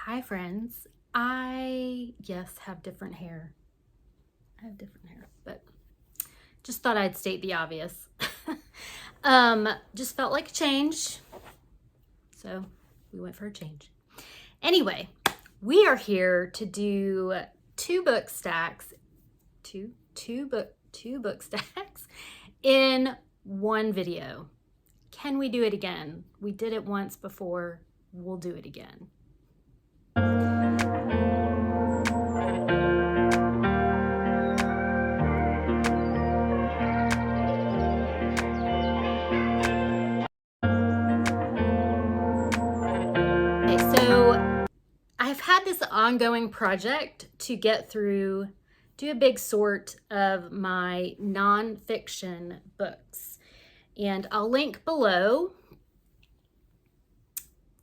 Hi friends. I, yes, have different hair. I have different hair, but just thought I'd state the obvious. Just felt like a change. So we went for a change. Anyway, we are here to do two book stacks in one video. Can we do it again? We did it once before. We'll do it again. So I've had this ongoing project to get through, do a big sort of my nonfiction books. And I'll link below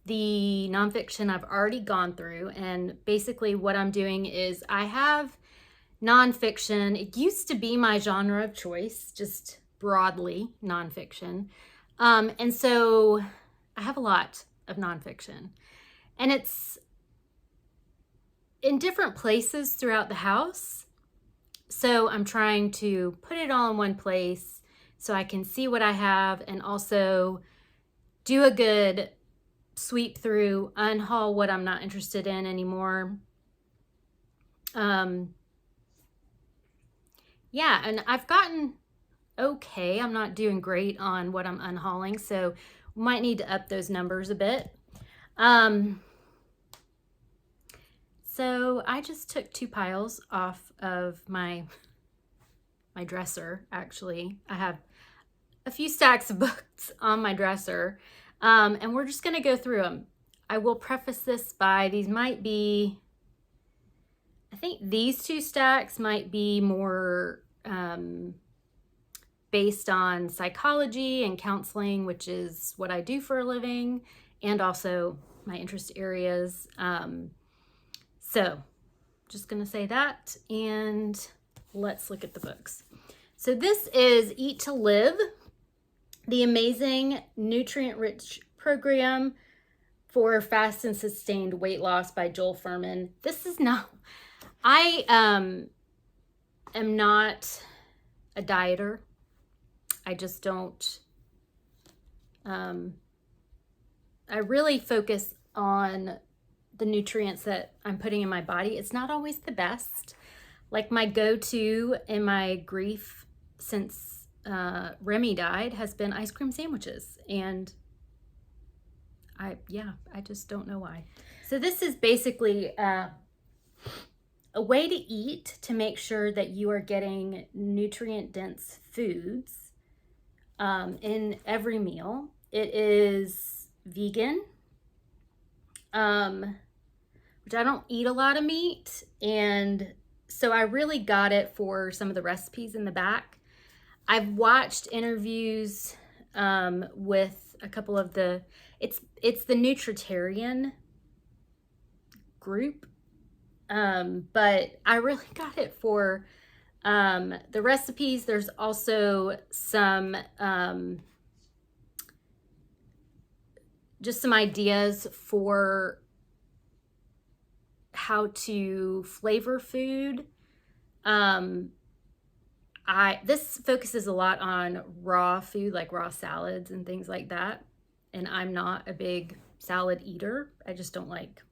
the nonfiction I've already gone through. And basically what I'm doing is I have nonfiction. It used to be my genre of choice, just broadly nonfiction. And so I have a lot of nonfiction. And it's in different places throughout the house. So I'm trying to put it all in one place so I can see what I have and also do a good sweep through, unhaul what I'm not interested in anymore. Yeah, and I've gotten okay. I'm not doing great on what I'm unhauling, so we might need to up those numbers a bit. So I just took two piles off of my dresser, actually. I have a few stacks of books on my dresser, and we're just gonna go through them. I will preface this by these might be, I think these two stacks might be more based on psychology and counseling, which is what I do for a living, and also my interest areas. So just gonna say that, and let's look at the books. So this is Eat to Live, the amazing nutrient-rich program for fast and sustained weight loss by Joel Fuhrman. This is not, I am not a dieter. I just don't, I really focus on the nutrients that I'm putting in my body. It's not always the best. Like my go-to in my grief since Remy died has been ice cream sandwiches. And I just don't know why. So this is basically a way to eat to make sure that you are getting nutrient-dense foods in every meal. It is vegan, which I don't eat a lot of meat, and so I really got it for some of the recipes in the back. I've watched interviews with a couple of the, it's the nutritarian group, but I really got it for the recipes. There's also some just some ideas for how to flavor food. This focuses a lot on raw food, like raw salads and things like that. And I'm not a big salad eater. I just don't like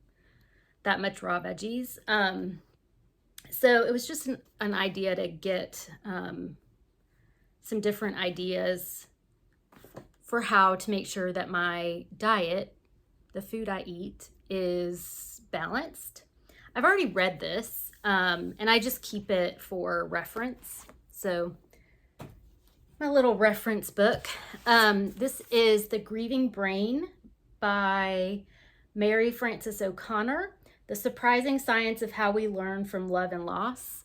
that much raw veggies. So it was just an idea to get some different ideas for how to make sure that my diet, the food I eat, is balanced. I've already read this, and I just keep it for reference. So my little reference book. This is The Grieving Brain by Mary Frances O'Connor, The Surprising Science of How We Learn from Love and Loss.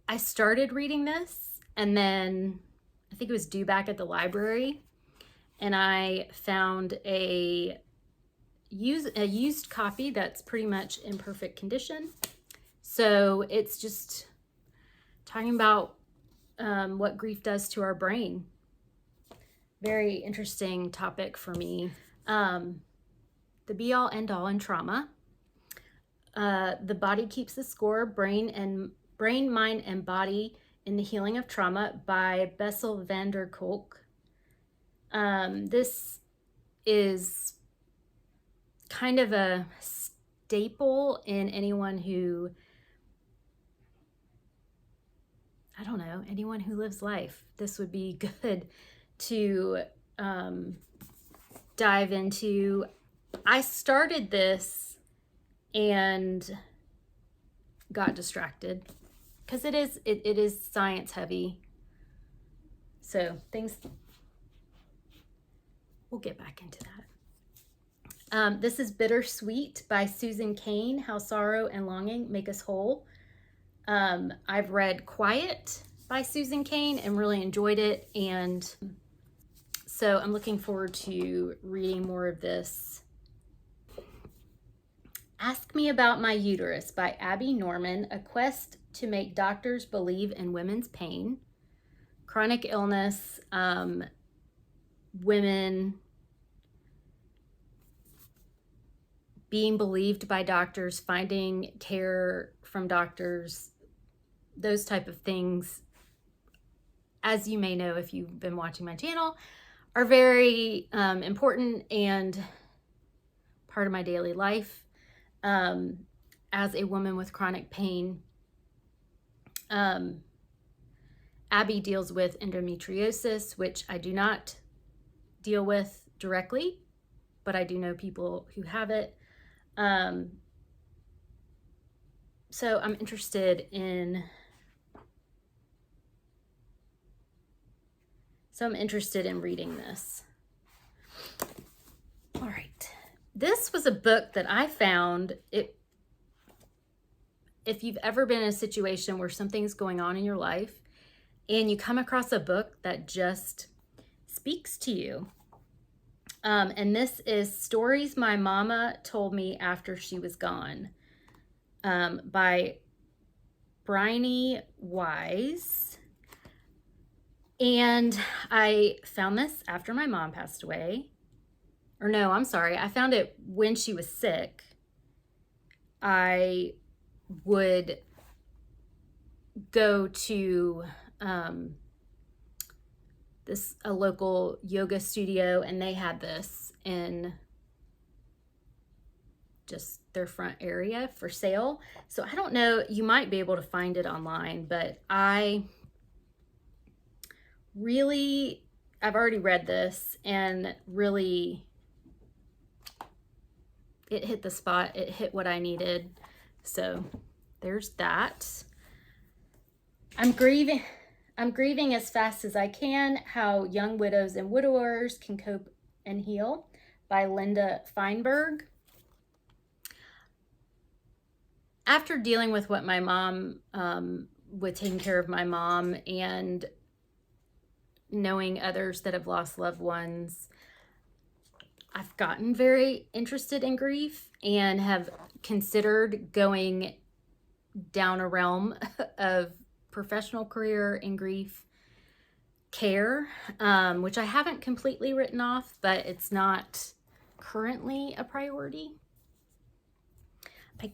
I started reading this, and then I think it was due back at the library, and I found a used copy that's pretty much in perfect condition. So it's just talking about what grief does to our brain. Very interesting topic for me. The Be-All, End-All in Trauma. The Body Keeps the Score, Brain, Mind, and Body in the Healing of Trauma by Bessel van der Kolk. This is kind of a staple in anyone who, I don't know, anyone who lives life. This would be good to dive into. I started this and got distracted because it is science heavy. So we'll get back into that. This is Bittersweet by Susan Cain, How Sorrow and Longing Make Us Whole. I've read Quiet by Susan Cain and really enjoyed it. And so I'm looking forward to reading more of this. Ask Me About My Uterus by Abby Norman, A Quest to Make Doctors Believe in Women's Pain. Chronic illness, women being believed by doctors, finding care from doctors, those type of things, as you may know if you've been watching my channel, are very important and part of my daily life. As a woman with chronic pain, Abby deals with endometriosis, which I do not deal with directly, but I do know people who have it. So I'm interested in reading this. All right. This was a book that I found. If you've ever been in a situation where something's going on in your life and you come across a book that just speaks to you. And this is Stories My Mama Told Me After She Was Gone, by Bryony Wise. And I found this after my mom passed away. Or no, I'm sorry. I found it when she was sick. I would go to a local yoga studio, and they had this in just their front area for sale. So I don't know, you might be able to find it online, but I've already read this and really it hit the spot. It hit what I needed. So there's that. I'm grieving as fast as I can, How Young Widows and Widowers Can Cope and Heal by Linda Feinberg. After dealing with what my mom, with taking care of my mom and knowing others that have lost loved ones, I've gotten very interested in grief and have considered going down a realm of professional career in grief care, which I haven't completely written off, but it's not currently a priority. I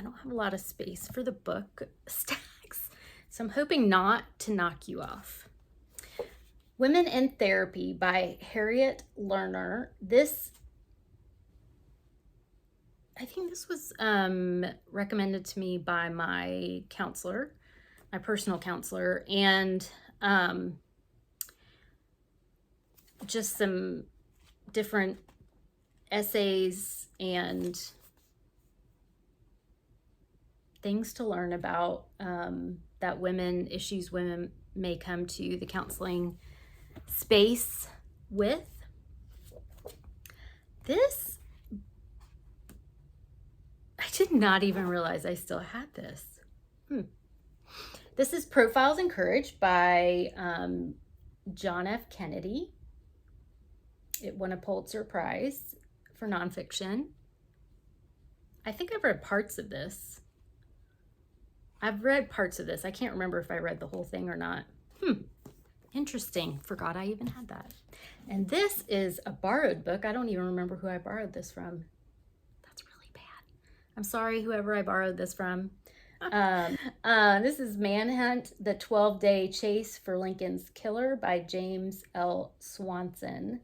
don't have a lot of space for the book stacks, so I'm hoping not to knock you off. Women in Therapy by Harriet Lerner. I think this was recommended to me by my counselor, my personal counselor, and just some different essays and things to learn about issues women may come to the counseling space with. This, I did not even realize I still had this. This is Profiles in Courage by John F. Kennedy. It won a Pulitzer Prize for nonfiction. I think I've read parts of this. I can't remember if I read the whole thing or not. Interesting. Forgot I even had that. And this is a borrowed book. I don't even remember who I borrowed this from. I'm sorry, whoever I borrowed this from. This is Manhunt, The 12-Day Chase for Lincoln's Killer by James L. Swanson.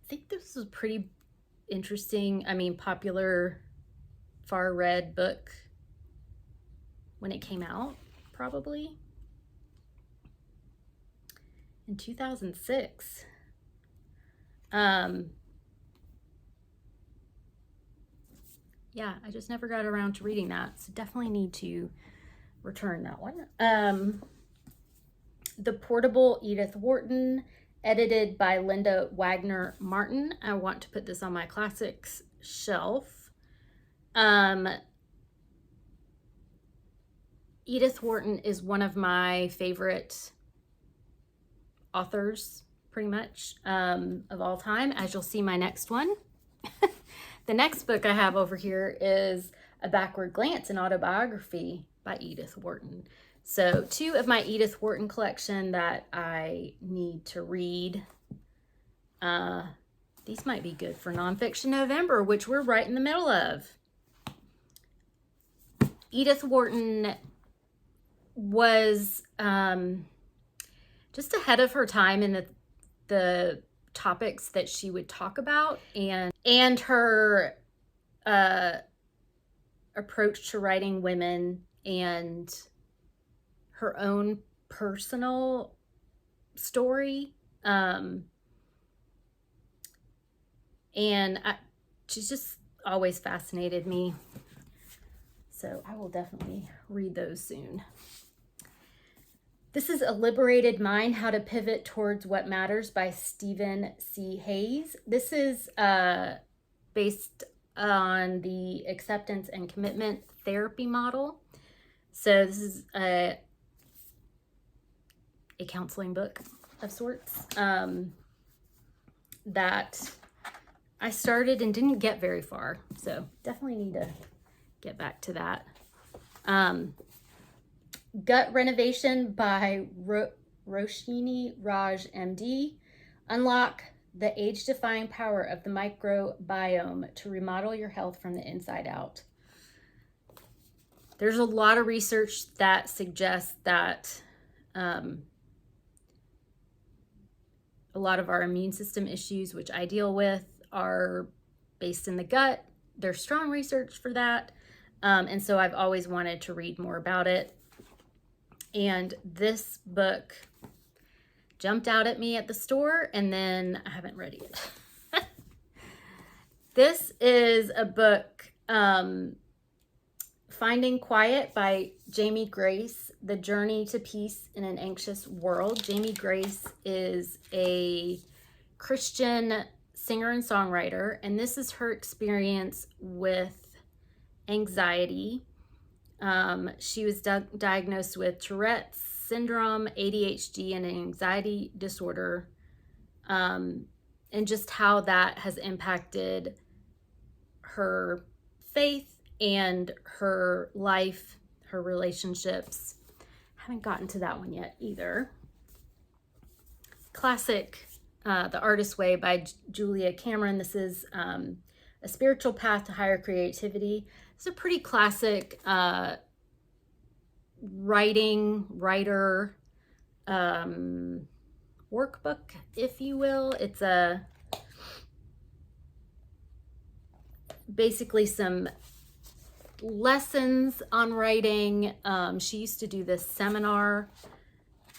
I think this was pretty interesting, popular, far-read book when it came out, probably in 2006. Yeah, I just never got around to reading that, so definitely need to return that one. The Portable Edith Wharton, edited by Linda Wagner Martin. I want to put this on my classics shelf. Edith Wharton is one of my favorite authors, pretty much, of all time, as you'll see my next one. The next book I have over here is A Backward Glance, an autobiography by Edith Wharton. So 2 of my Edith Wharton collection that I need to read. These might be good for Nonfiction November, which we're right in the middle of. Edith Wharton was just ahead of her time in the topics that she would talk about, and her approach to writing women and her own personal story. She's just always fascinated me. So I will definitely read those soon. This is A Liberated Mind, How to Pivot Towards What Matters by Stephen C. Hayes. This is based on the acceptance and commitment therapy model. So this is a counseling book of sorts that I started and didn't get very far. So definitely need to get back to that. Gut Renovation by Roshini Raj, MD. Unlock the age-defying power of the microbiome to remodel your health from the inside out. There's a lot of research that suggests that a lot of our immune system issues, which I deal with, are based in the gut. There's strong research for that. And so I've always wanted to read more about it. And this book jumped out at me at the store, and then I haven't read it. This is a book, Finding Quiet by Jamie Grace, The Journey to Peace in an Anxious World. Jamie Grace is a Christian singer and songwriter, and this is her experience with anxiety. She was diagnosed with Tourette's syndrome, ADHD, and an anxiety disorder, and just how that has impacted her faith and her life, her relationships. Haven't gotten to that one yet either. Classic, The Artist's Way by Julia Cameron. This is A Spiritual Path to Higher Creativity. It's a pretty classic writer workbook, if you will. It's basically some lessons on writing. She used to do this seminar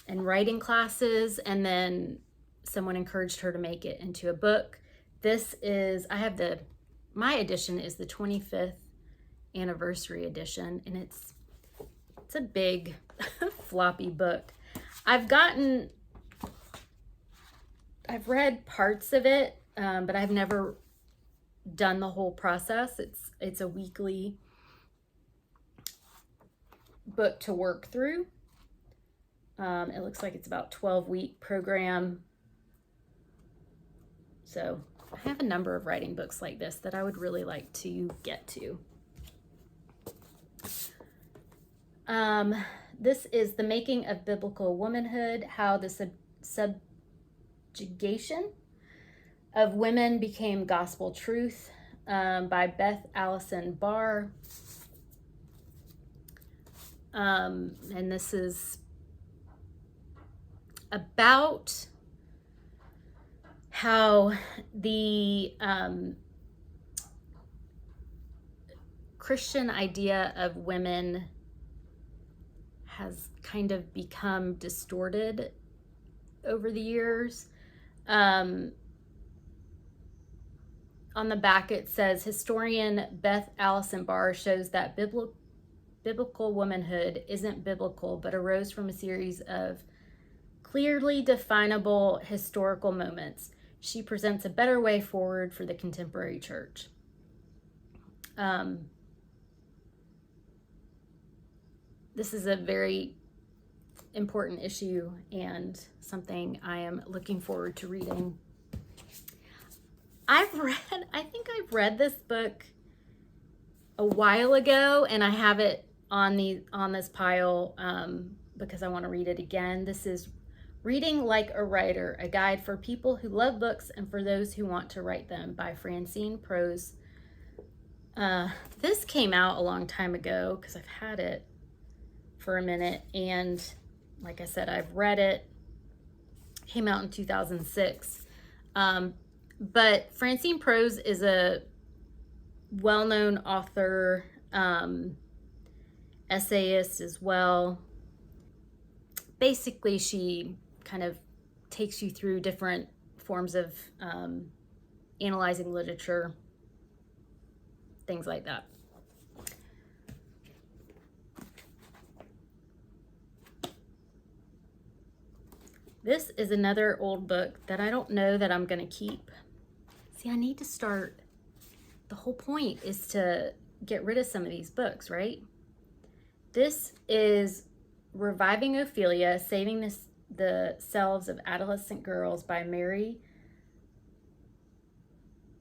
and writing classes, and then someone encouraged her to make it into a book. This is, my edition is the 25th anniversary edition, and it's a big floppy book. I've read parts of it, but I've never done the whole process. It's a weekly book to work through. It looks like it's about 12-week program. So I have a number of writing books like this that I would really like to get to. This is The Making of Biblical Womanhood, How the Subjugation of Women Became Gospel Truth by Beth Allison Barr. And this is about how the Christian idea of women has kind of become distorted over the years. On the back it says, historian Beth Allison Barr shows that biblical womanhood isn't biblical, but arose from a series of clearly definable historical moments. She presents a better way forward for the contemporary church. This is a very important issue and something I am looking forward to reading. I think I've read this book a while ago, and I have it on this pile because I want to read it again. This is Reading Like a Writer, a guide for people who love books and for those who want to write them, by Francine Prose. This came out a long time ago because I've had it for a minute, and like I said, I've read it. Came out in 2006. But Francine Prose is a well-known author, essayist as well. Basically, she kind of takes you through different forms of analyzing literature, things like that. This is another old book that I don't know that I'm going to keep. See, I need to start. The whole point is to get rid of some of these books, right? This is Reviving Ophelia, Saving the Selves of Adolescent Girls by Mary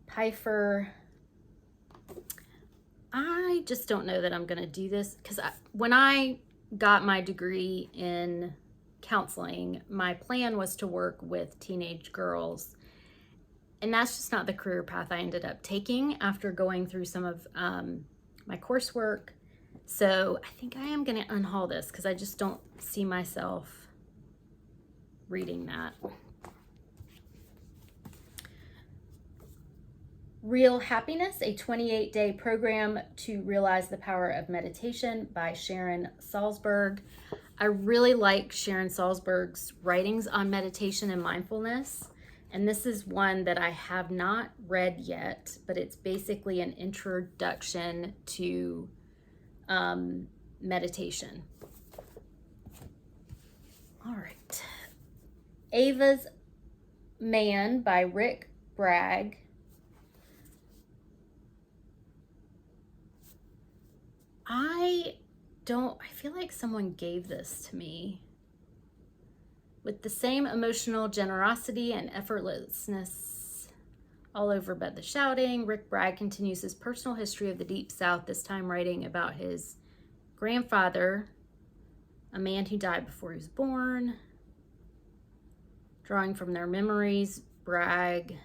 Pfeiffer. I just don't know that I'm going to do this because when I got my degree in counseling, my plan was to work with teenage girls, and that's just not the career path I ended up taking after going through some of my coursework. So I think I am going to unhaul this because I just don't see myself reading that. Real Happiness, a 28-day program to realize the power of meditation, by Sharon Salzberg. I really like Sharon Salzberg's writings on meditation and mindfulness. And this is one that I have not read yet, but it's basically an introduction to meditation. All right. Ava's Man by Rick Bragg. I feel like someone gave this to me. With the same emotional generosity and effortlessness all over but the shouting, Rick Bragg continues his personal history of the Deep South, this time writing about his grandfather, a man who died before he was born. Drawing from their memories, Bragg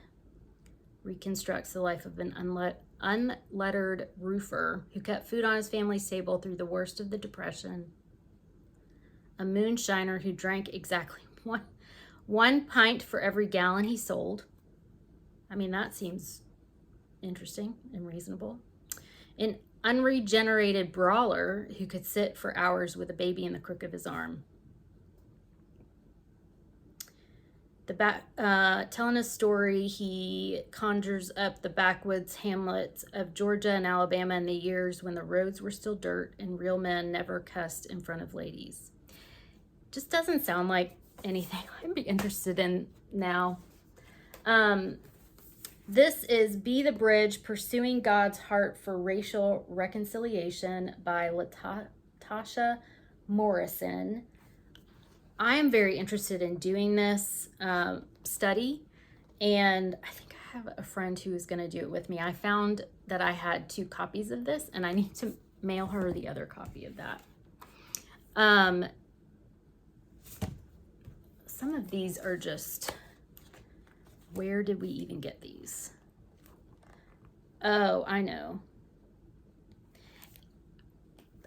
reconstructs the life of an unlettered roofer who kept food on his family's table through the worst of the Depression. A moonshiner who drank exactly one pint for every gallon he sold. I mean, that seems interesting and reasonable. An unregenerated brawler who could sit for hours with a baby in the crook of his arm. Telling a story, he conjures up the backwoods hamlets of Georgia and Alabama in the years when the roads were still dirt and real men never cussed in front of ladies. Just doesn't sound like anything I'd be interested in now. This is Be the Bridge, Pursuing God's Heart for Racial Reconciliation by Latasha Morrison. I am very interested in doing this study, and I think I have a friend who is going to do it with me. I found that I had 2 copies of this, and I need to mail her the other copy of that. Some of these are just, where did we even get these? Oh, I know.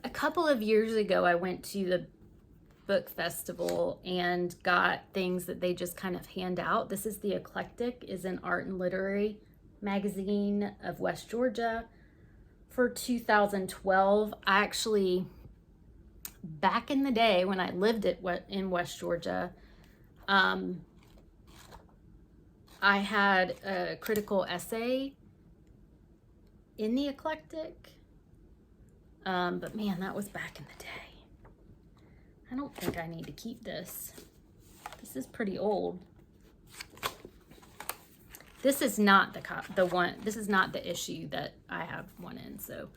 A couple of years ago, I went to the book festival and got things that they just kind of hand out. This is the Eclectic, is an art and literary magazine of West Georgia for 2012. I actually, back in the day when I lived in West Georgia, I had a critical essay in the Eclectic, but man, that was back in the day. I don't think I need to keep this. This is pretty old. This is not the one. This is not the issue that I have one in, so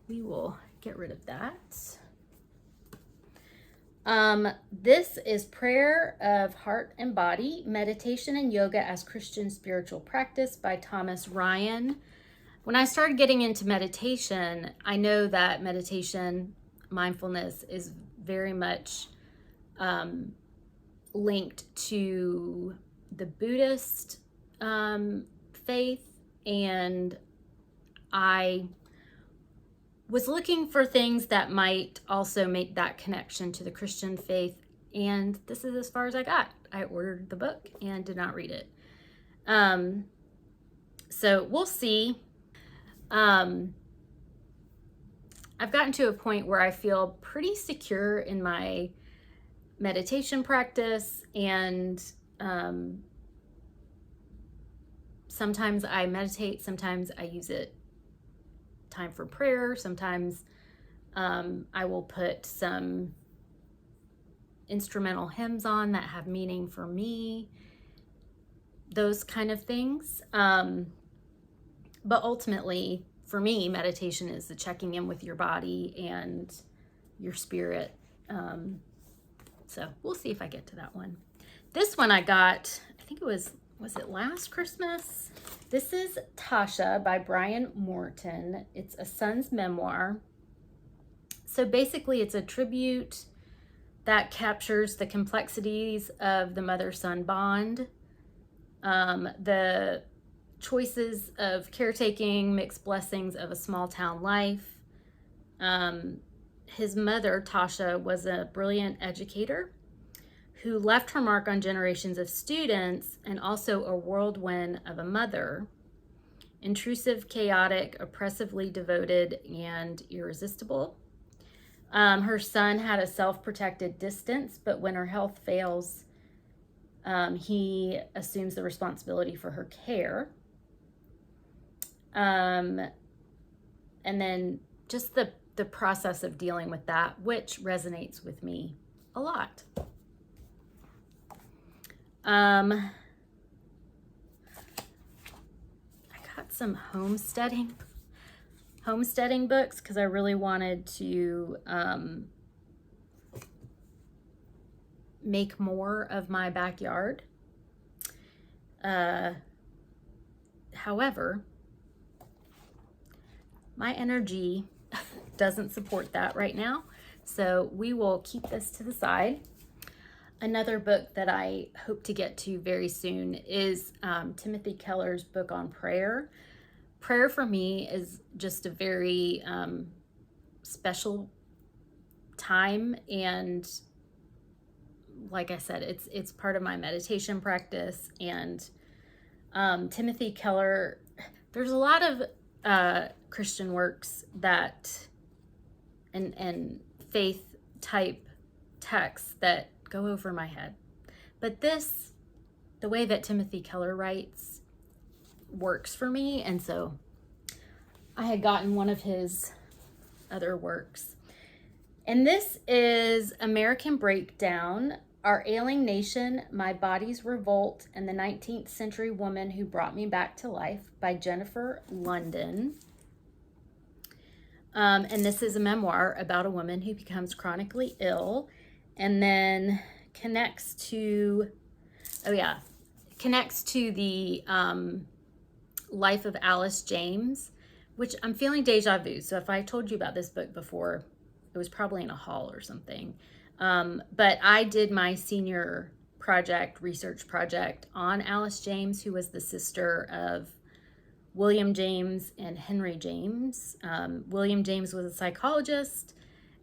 we will get rid of that. This is Prayer of Heart and Body, Meditation and Yoga as Christian Spiritual Practice by Thomas Ryan. When I started getting into meditation, I know that meditation, mindfulness is very much linked to the Buddhist faith, and I was looking for things that might also make that connection to the Christian faith, and this is as far as I got. I ordered the book and did not read it. So we'll see. I've gotten to a point where I feel pretty secure in my meditation practice, and sometimes I meditate, sometimes I use it time for prayer, sometimes I will put some instrumental hymns on that have meaning for me, those kind of things. But ultimately, for me, meditation is the checking in with your body and your spirit. So we'll see if I get to that one. This one I got, I think it was it last Christmas? This is Tasha by Brian Morton. It's a son's memoir. So basically it's a tribute that captures the complexities of the mother-son bond, the choices of caretaking, mixed blessings of a small town life. His mother, Tasha, was a brilliant educator who left her mark on generations of students, and also a whirlwind of a mother. Intrusive, chaotic, oppressively devoted, and irresistible. Her son had a self-protected distance, but when her health fails, he assumes the responsibility for her care. And then just the process of dealing with that, which resonates with me a lot. I got some homesteading books because I really wanted to make more of my backyard. However, my energy doesn't support that right now, so we will keep this to the side. Another book that I hope to get to very soon is Timothy Keller's book on prayer. Prayer for me is just a very special time, and like I said, it's part of my meditation practice. And Timothy Keller, there's a lot of Christian works that and faith type texts that go over my head, but this, the way that Timothy Keller writes, works for me, and so I had gotten one of his other works. And this is American Breakdown: Our Ailing Nation, My Body's Revolt, and the 19th Century Woman Who Brought Me Back to Life by Jennifer London. And this is a memoir about a woman who becomes chronically ill and then connects to the life of Alice James, which I'm feeling deja vu. So if I told you about this book before, it was probably in a hall or something. But I did my senior research project on Alice James, who was the sister of William James and Henry James. William James was a psychologist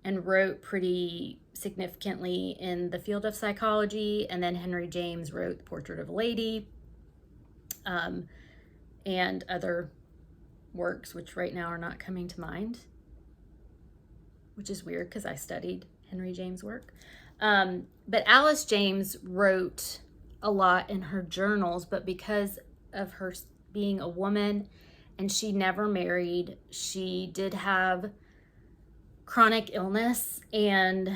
and wrote pretty significantly in the field of psychology, and then Henry James wrote The Portrait of a Lady, and other works which right now are not coming to mind, which is weird because I studied Henry James' work. But Alice James wrote a lot in her journals, but because of her being a woman and she never married, she did have chronic illness and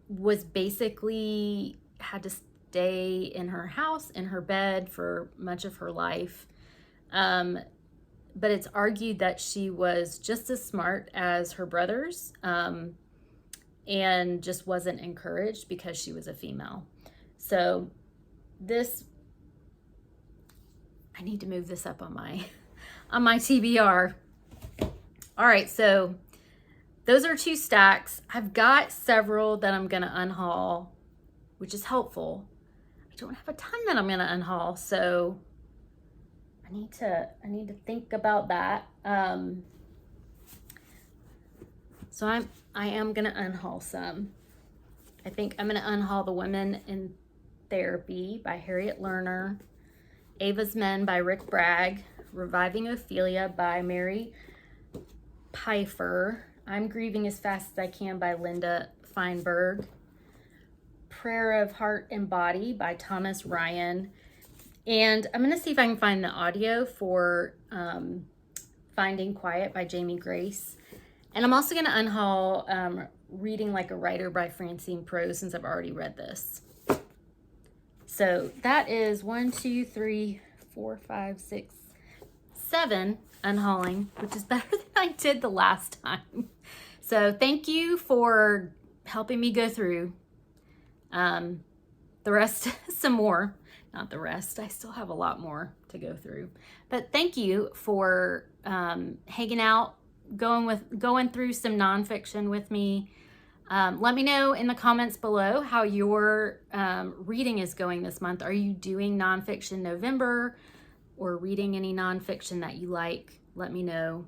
was basically had to stay in her house, in her bed for much of her life. But it's argued that she was just as smart as her brothers, and just wasn't encouraged because she was a female. So this, I need to move this up on my TBR. All right, so those are 2 stacks. I've got several that I'm gonna unhaul, which is helpful. I don't have a ton that I'm gonna unhaul, so I need to think about that. So I am gonna unhaul some. I think I'm gonna unhaul The Women in Therapy by Harriet Lerner, Ava's Men by Rick Bragg, Reviving Ophelia by Mary Pfeiffer, I'm Grieving as Fast as I Can by Linda Feinberg, Prayer of Heart and Body by Thomas Ryan, and I'm gonna see if I can find the audio for Finding Quiet by Jamie Grace. And I'm also gonna unhaul Reading Like a Writer by Francine Prose, since I've already read this. So that is 1, 2, 3, 4, 5, 6, 7 unhauling, which is better than I did the last time. So thank you for helping me go through the rest, some more. Not the rest, I still have a lot more to go through. But thank you for hanging out, going through some nonfiction with me. Let me know in the comments below how your reading is going this month. Are you doing Nonfiction November or reading any nonfiction that you like? Let me know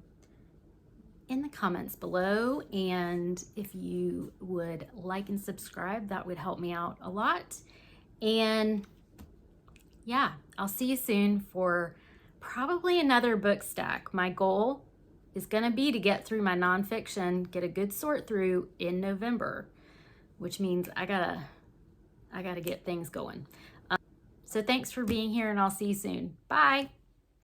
in the comments below. And if you would like and subscribe, that would help me out a lot. And yeah, I'll see you soon for probably another book stack. My goal is gonna be to get through my nonfiction, get a good sort through in November, which means I gotta get things going. So thanks for being here, and I'll see you soon. Bye.